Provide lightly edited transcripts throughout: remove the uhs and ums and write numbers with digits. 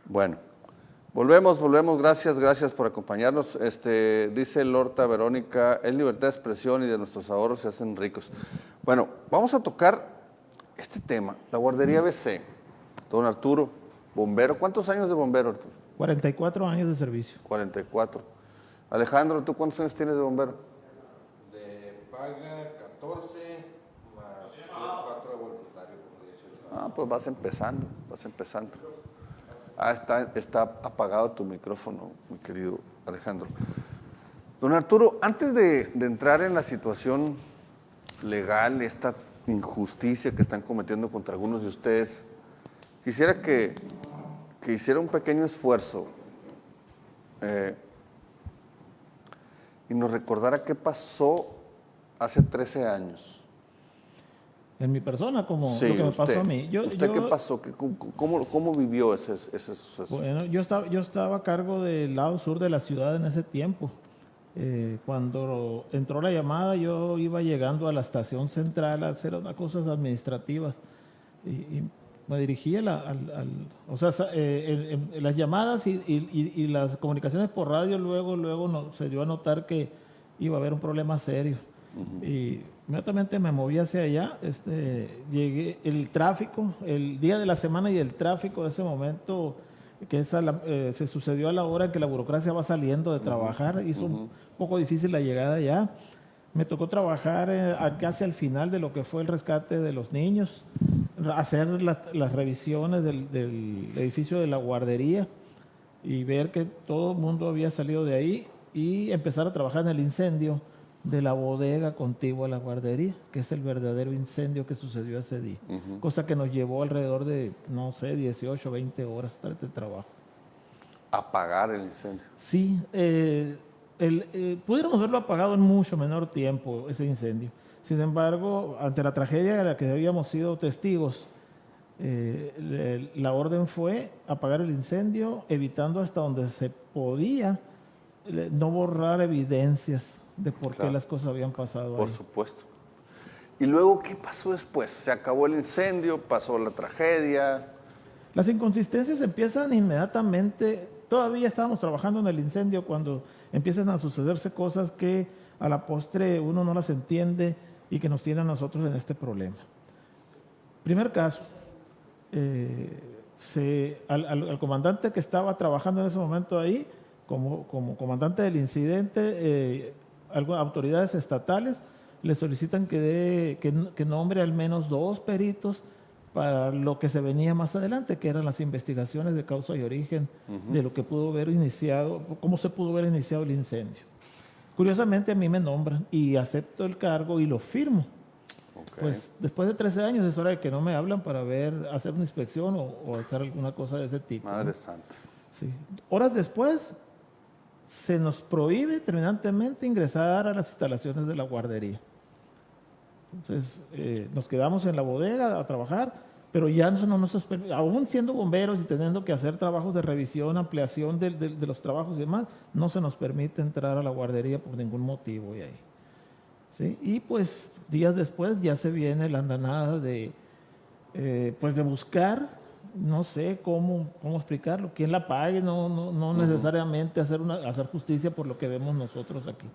Bueno, volvemos, gracias por acompañarnos. Dice Lorta Verónica, es libertad de expresión y de nuestros ahorros se hacen ricos. Bueno, vamos a tocar este tema, la guardería BC. Don Arturo, bombero, ¿cuántos años de bombero, Arturo? 44 años de servicio. 44. Alejandro, ¿tú cuántos años tienes de bombero? De paga 14 más 4 de voluntario, como 18 años. Pues vas empezando. Está apagado tu micrófono, mi querido Alejandro. Don Arturo, antes de entrar en la situación legal, esta injusticia que están cometiendo contra algunos de ustedes, quisiera que hiciera un pequeño esfuerzo y nos recordara qué pasó hace 13 años. En mi persona, como Sí, lo que me pasó a mí. ¿Usted qué pasó? ¿Cómo vivió ese suceso? Bueno, yo estaba a cargo del lado sur de la ciudad en ese tiempo. Cuando entró la llamada, yo iba llegando a la estación central a hacer unas cosas administrativas y me dirigí en las llamadas y las comunicaciones por radio, luego se dio a notar que iba a haber un problema serio. Y inmediatamente me moví hacia allá. Llegué, el tráfico, el día de la semana y el tráfico de ese momento, que se sucedió a la hora en que la burocracia va saliendo de trabajar, hizo un poco difícil la llegada allá. Me tocó trabajar casi al final de lo que fue el rescate de los niños, hacer las revisiones del edificio de la guardería y ver que todo el mundo había salido de ahí y empezar a trabajar en el incendio de la bodega contigua a la guardería, que es el verdadero incendio que sucedió ese día. Cosa que nos llevó alrededor de, 18, 20 horas de trabajo. Apagar el incendio. Sí, pudiéramos haberlo apagado en mucho menor tiempo, ese incendio. Sin embargo, ante la tragedia de la que habíamos sido testigos, la orden fue apagar el incendio, evitando hasta donde se podía no borrar evidencias de por qué las cosas habían pasado. Por supuesto. ¿Y luego qué pasó después? ¿Se acabó el incendio? ¿Pasó la tragedia? Las inconsistencias empiezan inmediatamente. Todavía estábamos trabajando en el incendio cuando empiezan a sucederse cosas que a la postre uno no las entiende y que nos tienen a nosotros en este problema. Primer caso, al comandante que estaba trabajando en ese momento ahí, como comandante del incidente, algunas autoridades estatales le solicitan que nombre al menos 2 peritos para lo que se venía más adelante, que eran las investigaciones de causa y origen de lo que pudo haber iniciado, cómo se pudo haber iniciado el incendio. Curiosamente a mí me nombran y acepto el cargo y lo firmo. Okay. Pues después de 13 años es hora de que no me hablan para hacer una inspección o hacer alguna cosa de ese tipo. Madre Santa. Sí. Horas después se nos prohíbe terminantemente ingresar a las instalaciones de la guardería. Entonces nos quedamos en la bodega a trabajar, pero ya aún siendo bomberos y teniendo que hacer trabajos de revisión, ampliación de los trabajos y demás, no se nos permite entrar a la guardería por ningún motivo. ¿Sí? Y pues días después ya se viene la andanada de buscar, no sé cómo explicarlo, quién la pague, no necesariamente hacer justicia por lo que vemos nosotros aquí.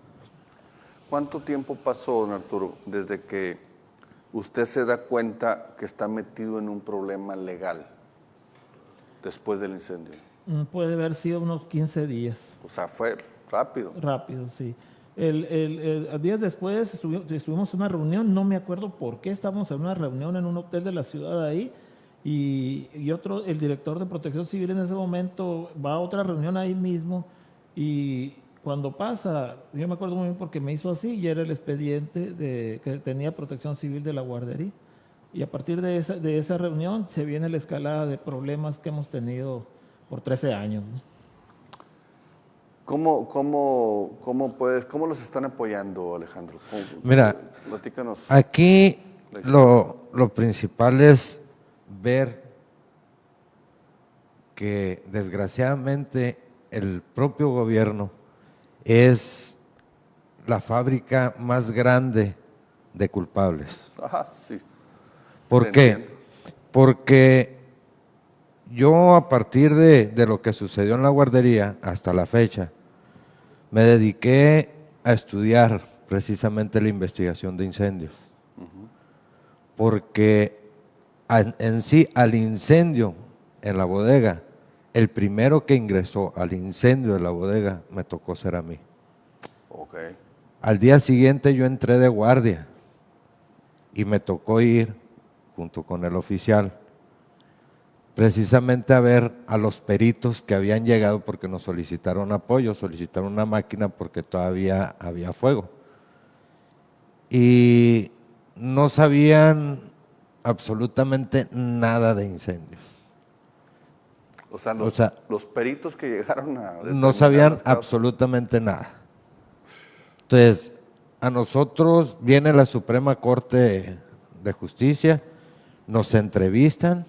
¿Cuánto tiempo pasó, don Arturo, desde que usted se da cuenta que está metido en un problema legal después del incendio? Puede haber sido unos 15 días. O sea, fue rápido. Rápido, sí. Días después estuvimos en una reunión, no me acuerdo por qué, estábamos en una reunión en un hotel de la ciudad ahí, y el director de Protección Civil en ese momento va a otra reunión ahí mismo, y cuando pasa, yo me acuerdo muy bien porque me hizo así, y era el expediente que tenía Protección Civil de la guardería. Y a partir de esa reunión se viene la escalada de problemas que hemos tenido por 13 años, ¿no? ¿Cómo los están apoyando, Alejandro? Mira, platícanos. Aquí lo principal es ver que desgraciadamente el propio gobierno es la fábrica más grande de culpables. Sí. ¿Por qué? Porque yo a partir de lo que sucedió en la guardería hasta la fecha, me dediqué a estudiar precisamente la investigación de incendios. Porque en sí al incendio en la bodega, el primero que ingresó al incendio de la bodega me tocó ser a mí. Ok. Al día siguiente yo entré de guardia y me tocó ir junto con el oficial precisamente a ver a los peritos que habían llegado porque nos solicitaron apoyo, solicitaron una máquina porque todavía había fuego. Y no sabían absolutamente nada de incendios. O sea, los peritos que llegaron a No determinar sabían las causas. absolutamente nada. Entonces, a nosotros viene la Suprema Corte de Justicia, nos entrevistan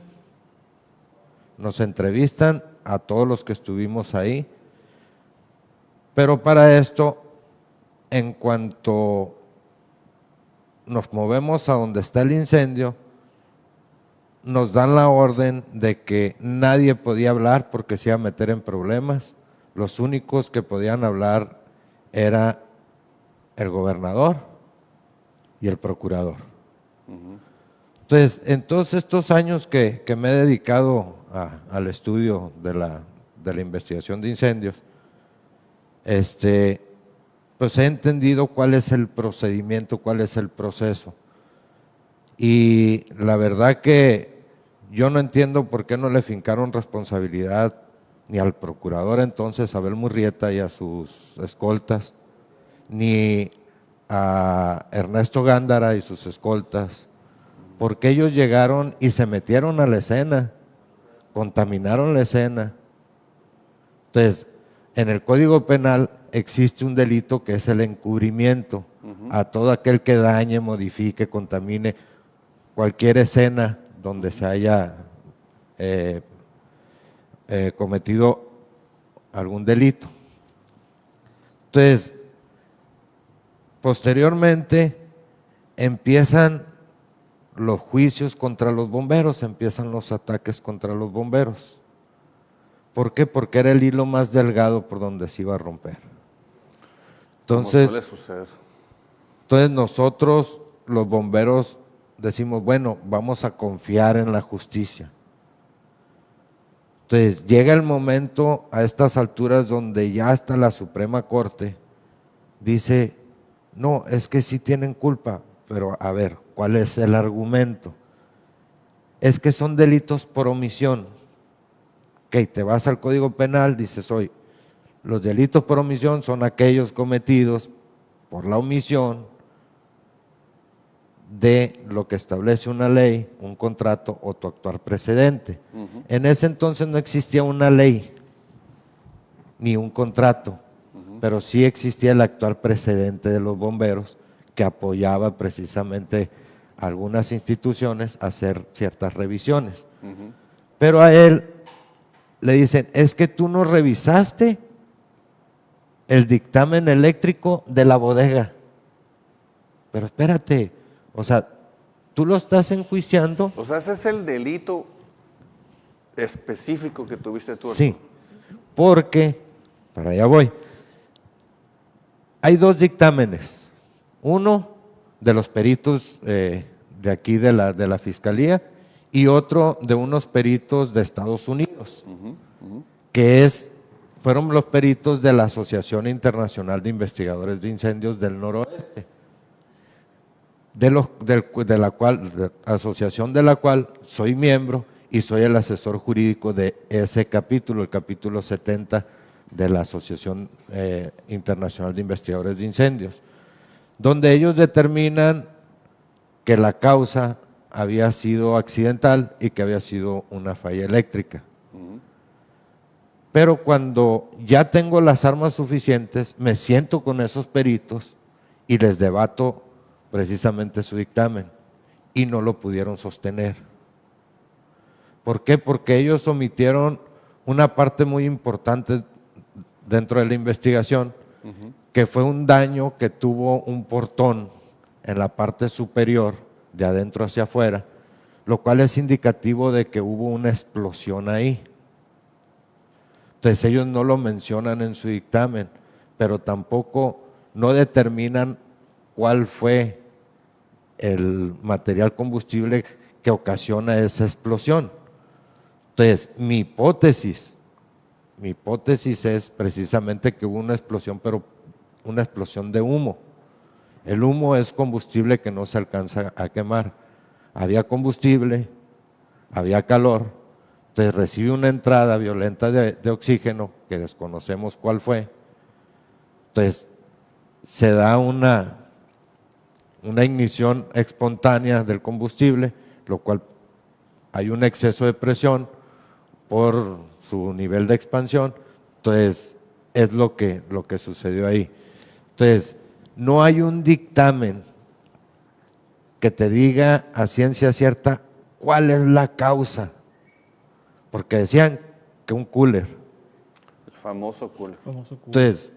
a todos los que estuvimos ahí, pero para esto, en cuanto nos movemos a donde está el incendio, nos dan la orden de que nadie podía hablar porque se iba a meter en problemas. Los únicos que podían hablar era el gobernador y el procurador. Entonces, en todos estos años que me he dedicado al estudio de la investigación de incendios, pues he entendido cuál es el procedimiento, cuál es el proceso. Y la verdad que yo no entiendo por qué no le fincaron responsabilidad ni al procurador entonces, Abel Murrieta, y a sus escoltas, ni a Ernesto Gándara y sus escoltas, porque ellos llegaron y se metieron a la escena, contaminaron la escena. Entonces, en el Código Penal existe un delito que es el encubrimiento a todo aquel que dañe, modifique, contamine cualquier escena donde se haya cometido algún delito. Entonces, posteriormente empiezan los juicios contra los bomberos, empiezan los ataques contra los bomberos. ¿Por qué? Porque era el hilo más delgado por donde se iba a romper. Entonces, Como suele suceder. Entonces nosotros, los bomberos, decimos, bueno, vamos a confiar en la justicia. Entonces llega el momento a estas alturas donde ya hasta la Suprema Corte dice, no, es que sí tienen culpa, pero a ver, ¿cuál es el argumento? Es que son delitos por omisión. Ok, te vas al Código Penal, dices, hoy, los delitos por omisión son aquellos cometidos por la omisión de lo que establece una ley, un contrato o tu actuar precedente. En ese entonces no existía una ley ni un contrato, pero sí existía el actuar precedente de los bomberos que apoyaba precisamente a algunas instituciones a hacer ciertas revisiones. Pero a él le dicen, es que tú no revisaste el dictamen eléctrico de la bodega. Pero espérate, o sea, tú lo estás enjuiciando. O sea, ese es el delito específico que tuviste tú. Sí, porque, para allá voy, hay dos dictámenes. Uno de los peritos de aquí de la Fiscalía y otro de unos peritos de Estados Unidos, que fueron los peritos de la Asociación Internacional de Investigadores de Incendios del Noroeste, asociación de la cual soy miembro y soy el asesor jurídico de ese capítulo, el capítulo 70 de la Asociación Internacional de Investigadores de Incendios, donde ellos determinan que la causa había sido accidental y que había sido una falla eléctrica. Pero cuando ya tengo las armas suficientes, me siento con esos peritos y les debato precisamente su dictamen y no lo pudieron sostener. ¿Por qué? Porque ellos omitieron una parte muy importante dentro de la investigación, que fue un daño que tuvo un portón en la parte superior, de adentro hacia afuera, lo cual es indicativo de que hubo una explosión ahí. Entonces ellos no lo mencionan en su dictamen, pero tampoco no determinan cuál fue el material combustible que ocasiona esa explosión. Entonces, mi hipótesis es precisamente que hubo una explosión, pero una explosión de humo. El humo es combustible que no se alcanza a quemar. Había combustible, había calor, entonces recibe una entrada violenta de oxígeno, que desconocemos cuál fue. Entonces, se da una ignición espontánea del combustible, lo cual hay un exceso de presión por su nivel de expansión. Entonces, es lo que sucedió ahí. Entonces, no hay un dictamen que te diga a ciencia cierta cuál es la causa, porque decían que un cooler. El famoso cooler. Entonces,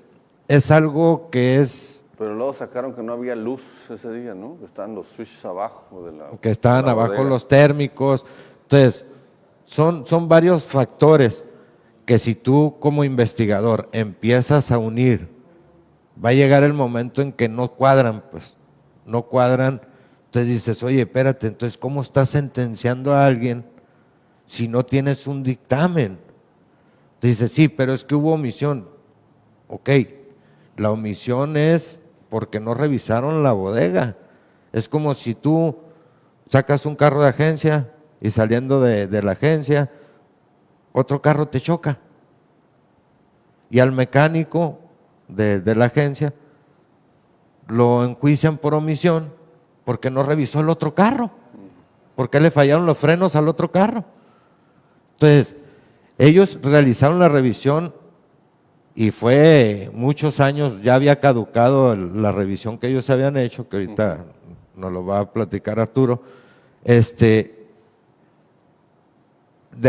es algo que es… Pero luego sacaron que no había luz ese día, ¿no? Que estaban los switches abajo de la… que estaban de la abajo bodega. los térmicos. Entonces, son varios factores que si tú como investigador empiezas a unir, va a llegar el momento en que no cuadran, pues, no cuadran. Entonces dices, oye, espérate, entonces ¿cómo estás sentenciando a alguien si no tienes un dictamen? Dices, sí, pero es que hubo omisión. Ok, la omisión es porque no revisaron la bodega. Es como si tú sacas un carro de agencia y saliendo de la agencia, otro carro te choca. Y al mecánico de la agencia lo enjuician por omisión porque no revisó el otro carro, porque le fallaron los frenos al otro carro. Entonces, ellos realizaron la revisión y fue muchos años, ya había caducado la revisión que ellos habían hecho, que ahorita nos lo va a platicar Arturo, de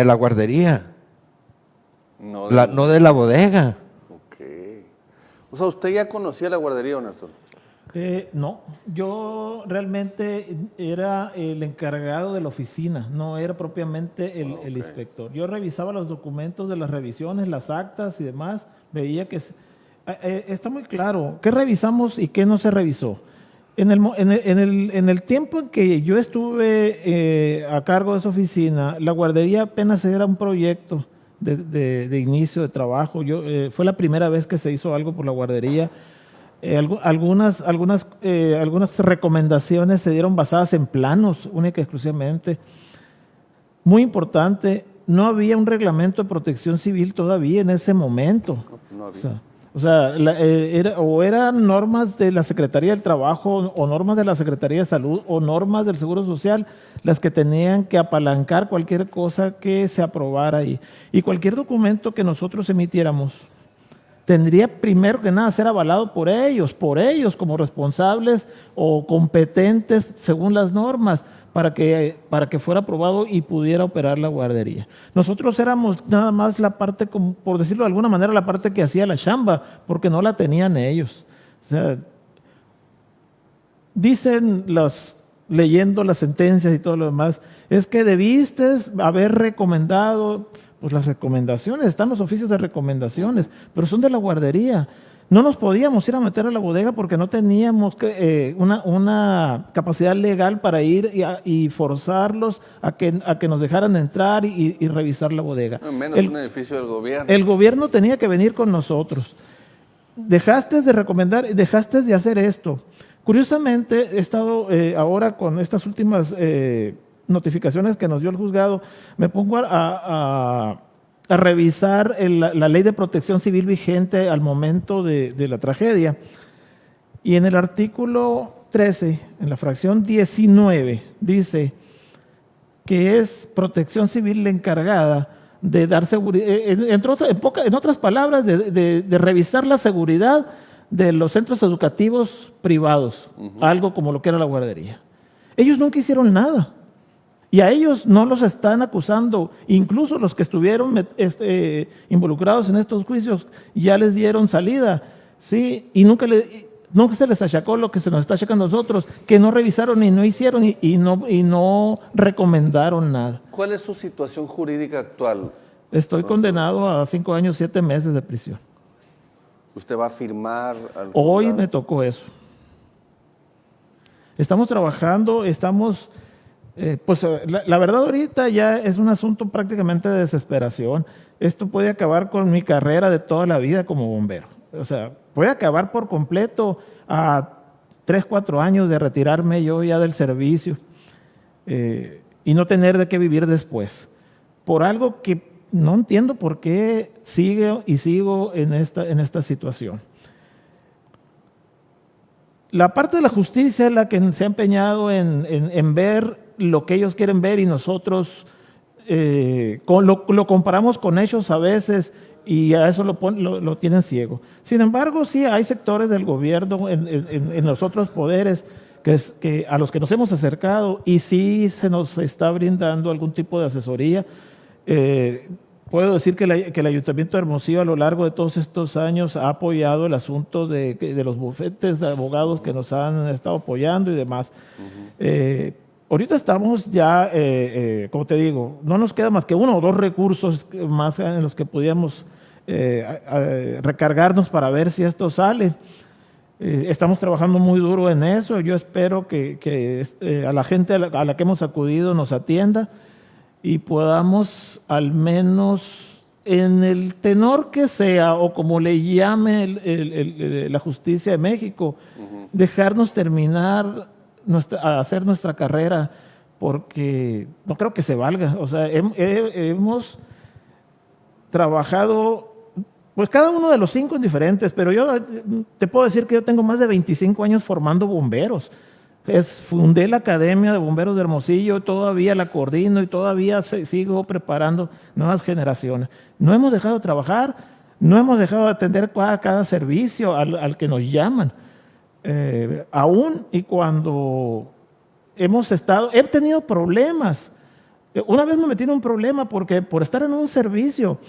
la guardería, No, no de la bodega. Ok. O sea, ¿usted ya conocía la guardería, don Arturo? No, yo realmente era el encargado de la oficina, no era propiamente el inspector. Yo revisaba los documentos de las revisiones, las actas y demás, veía que está muy claro qué revisamos y qué no se revisó. En el tiempo en que yo estuve a cargo de esa oficina, la guardería apenas era un proyecto de inicio de trabajo. Fue la primera vez que se hizo algo por la guardería. Algunas recomendaciones se dieron basadas en planos, única y exclusivamente. Muy importante, no había un reglamento de protección civil todavía en ese momento. No había. Eran normas de la Secretaría del Trabajo o normas de la Secretaría de Salud o normas del Seguro Social las que tenían que apalancar cualquier cosa que se aprobara ahí. Y cualquier documento que nosotros emitiéramos tendría primero que nada ser avalado por ellos como responsables o competentes según las normas para que fuera aprobado y pudiera operar la guardería. Nosotros éramos nada más la parte, por decirlo de alguna manera, la parte que hacía la chamba, porque no la tenían ellos. O sea, dicen leyendo las sentencias y todo lo demás, es que debiste haber recomendado. Pues las recomendaciones, están los oficios de recomendaciones, pero son de la guardería. No nos podíamos ir a meter a la bodega porque no teníamos una capacidad legal para ir y forzarlos a que nos dejaran entrar y revisar la bodega. Menos un edificio del gobierno. El gobierno tenía que venir con nosotros. Dejaste de recomendar, dejaste de hacer esto. Curiosamente, he estado ahora con estas últimas notificaciones que nos dio el juzgado, me pongo a revisar la ley de protección civil vigente al momento de la tragedia. Y en el artículo 13, en la fracción 19, dice que es protección civil la encargada de dar seguridad, en otras palabras, de revisar la seguridad de los centros educativos privados, algo como lo que era la guardería. Ellos nunca hicieron nada. Y a ellos no los están acusando, incluso los que estuvieron involucrados en estos juicios ya les dieron salida, ¿sí? Y nunca no se les achacó lo que se nos está achacando a nosotros, que no revisaron y no hicieron y no recomendaron nada. ¿Cuál es su situación jurídica actual? Estoy condenado a 5 años, 7 meses de prisión. ¿Usted va a firmar? Al Hoy juzgado? me tocó eso. Estamos trabajando, pues la verdad ahorita ya es un asunto prácticamente de desesperación. Esto puede acabar con mi carrera de toda la vida como bombero. O sea, puede acabar por completo a 3, 4 años de retirarme yo ya del servicio y no tener de qué vivir después. Por algo que no entiendo por qué sigo en esta situación. La parte de la justicia es la que se ha empeñado en ver lo que ellos quieren ver y nosotros lo comparamos con hechos a veces y a eso lo tienen ciego. Sin embargo, sí hay sectores del gobierno en los otros poderes a los que nos hemos acercado y sí se nos está brindando algún tipo de asesoría. Puedo decir que el Ayuntamiento de Hermosillo a lo largo de todos estos años ha apoyado el asunto de los bufetes de abogados que nos han estado apoyando y demás. Ahorita estamos ya, como te digo, no nos queda más que 1 o 2 recursos más en los que podíamos recargarnos para ver si esto sale. Estamos trabajando muy duro en eso. Yo espero que a la gente a la que hemos acudido nos atienda y podamos al menos en el tenor que sea o como le llame la justicia de México, dejarnos terminar hacer nuestra carrera, porque no creo que se valga. O sea, hemos trabajado, pues cada uno de los 5 en diferentes, pero yo te puedo decir que yo tengo más de 25 años formando bomberos. Fundé la Academia de Bomberos de Hermosillo, todavía la coordino y todavía sigo preparando nuevas generaciones. No hemos dejado de trabajar, no hemos dejado de atender cada servicio al que nos llaman. Aún y cuando he tenido problemas. Una vez me metí en un problema porque por estar en un servicio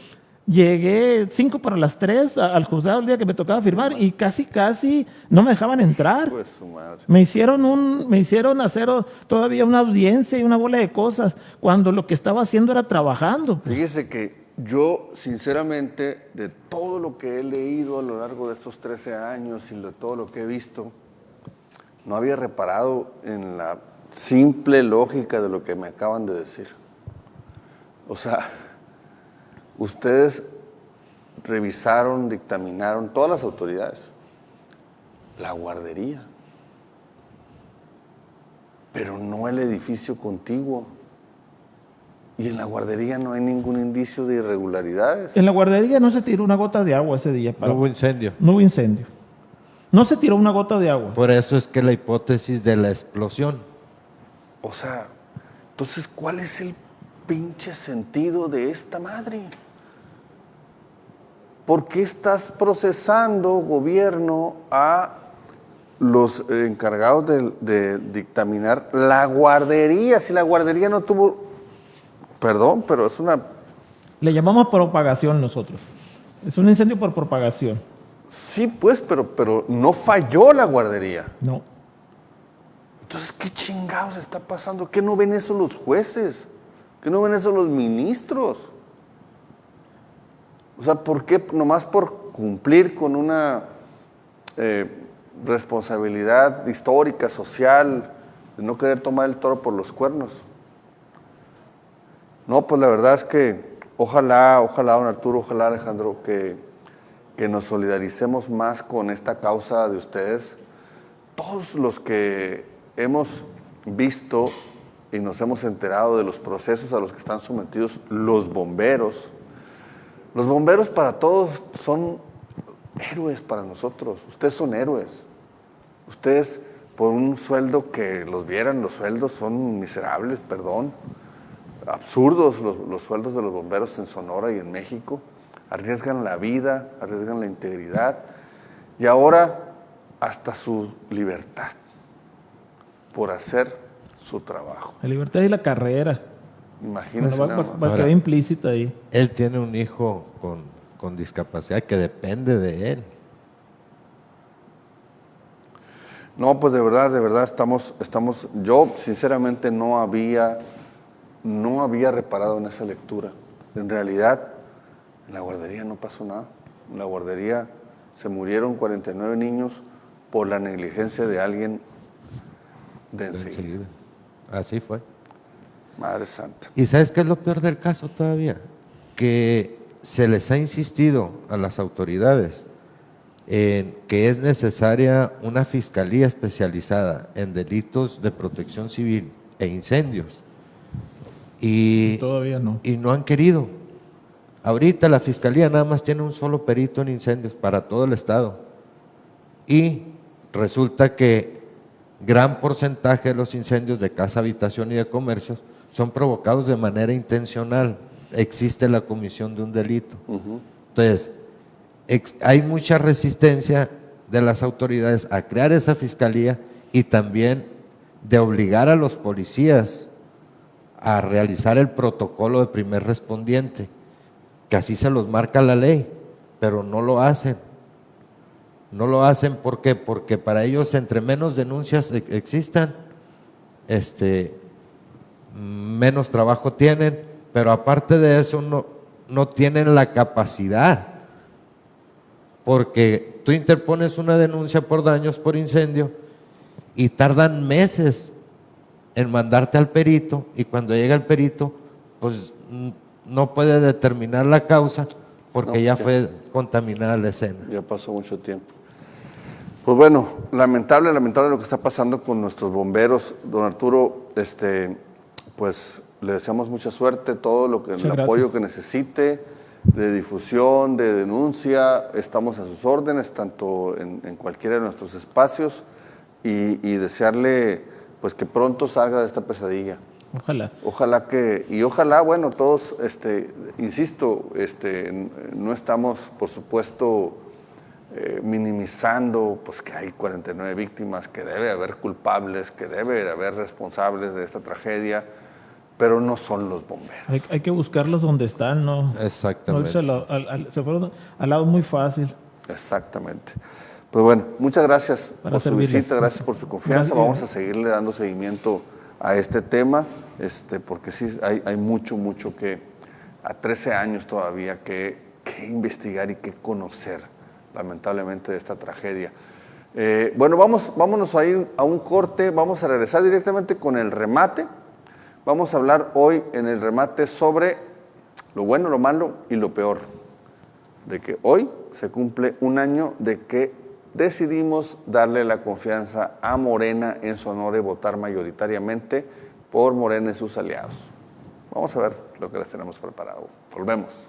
llegué 2:55 al juzgado el día que me tocaba firmar y casi no me dejaban entrar. Pues, su madre. Me hicieron hacer todavía una audiencia y una bola de cosas cuando lo que estaba haciendo era trabajando. Fíjese que yo, sinceramente, de todo lo que he leído a lo largo de estos 13 años y de todo lo que he visto, no había reparado en la simple lógica de lo que me acaban de decir. O sea, ustedes revisaron, dictaminaron, todas las autoridades, la guardería, pero no el edificio contiguo. Y en la guardería no hay ningún indicio de irregularidades. En la guardería no se tiró una gota de agua ese día. No hubo incendio. No hubo incendio. No se tiró una gota de agua. Por eso es que la hipótesis de la explosión. O sea, entonces, ¿cuál es el pinche sentido de esta madre? ¿Por qué estás procesando, gobierno, a los encargados de dictaminar la guardería? Si la guardería no tuvo... Perdón, pero es una... Le llamamos propagación nosotros. Es un incendio por propagación. Sí, pues, pero no falló la guardería. No. Entonces, ¿qué chingados está pasando? ¿Qué no ven eso los jueces? ¿Qué no ven eso los ministros? O sea, ¿por qué? Nomás por cumplir con una responsabilidad histórica, social, de no querer tomar el toro por los cuernos. No, pues la verdad es que ojalá, don Arturo, ojalá, Alejandro, que nos solidaricemos más con esta causa de ustedes. Todos los que hemos visto y nos hemos enterado de los procesos a los que están sometidos los bomberos para todos son héroes para nosotros. Ustedes son héroes. Ustedes, por un sueldo que los vieran, los sueldos son miserables, perdón. Absurdos los sueldos de los bomberos en Sonora y en México, arriesgan la vida, arriesgan la integridad y ahora hasta su libertad por hacer su trabajo. La libertad y la carrera. Imagínense Bueno, nada más. va a quedar implícita ahí. Él tiene un hijo con discapacidad que depende de él. No, pues de verdad, yo sinceramente no había reparado en esa lectura. En realidad, en la guardería no pasó nada. En la guardería se murieron 49 niños por la negligencia de alguien de enseguida. Enseguida. Así fue. Madre Santa. ¿Y sabes qué es lo peor del caso todavía? Que se les ha insistido a las autoridades en que es necesaria una fiscalía especializada en delitos de protección civil e incendios. Y Todavía no. y no han querido. Ahorita la fiscalía nada más tiene un solo perito en incendios para todo el estado. Y resulta que gran porcentaje de los incendios de casa, habitación y de comercios son provocados de manera intencional. Existe la comisión de un delito. Entonces, hay mucha resistencia de las autoridades a crear esa fiscalía y también de obligar a los policías a realizar el protocolo de primer respondiente, que así se los marca la ley, pero no lo hacen. No lo hacen, ¿por qué? Porque para ellos entre menos denuncias existan, menos trabajo tienen, pero aparte de eso no tienen la capacidad, porque tú interpones una denuncia por daños por incendio y tardan meses en mandarte al perito, y cuando llega el perito, pues no puede determinar la causa porque ya fue contaminada la escena. Ya pasó mucho tiempo. Pues bueno, lamentable lo que está pasando con nuestros bomberos. Don Arturo, pues le deseamos mucha suerte, todo el apoyo que necesite, de difusión, de denuncia. Estamos a sus órdenes, tanto en cualquiera de nuestros espacios, y desearle pues que pronto salga de esta pesadilla. Ojalá. Ojalá, bueno, todos, insisto, no estamos, por supuesto, minimizando pues que hay 49 víctimas, que debe haber culpables, que debe haber responsables de esta tragedia, pero no son los bomberos. Hay que buscarlos donde están, ¿no? Exactamente. No, se fueron al lado muy fácil. Exactamente. Pues bueno, muchas gracias por su visita, gracias por su confianza. Gracias. Vamos a seguirle dando seguimiento a este tema, porque sí hay mucho que, a 13 años todavía, que investigar y que conocer, lamentablemente, de esta tragedia. Bueno, vámonos a ir a un corte, vamos a regresar directamente con el remate. Vamos a hablar hoy en el remate sobre lo bueno, lo malo y lo peor, de que hoy se cumple un año de que decidimos darle la confianza a Morena en Sonora y votar mayoritariamente por Morena y sus aliados. Vamos a ver lo que les tenemos preparado. Volvemos.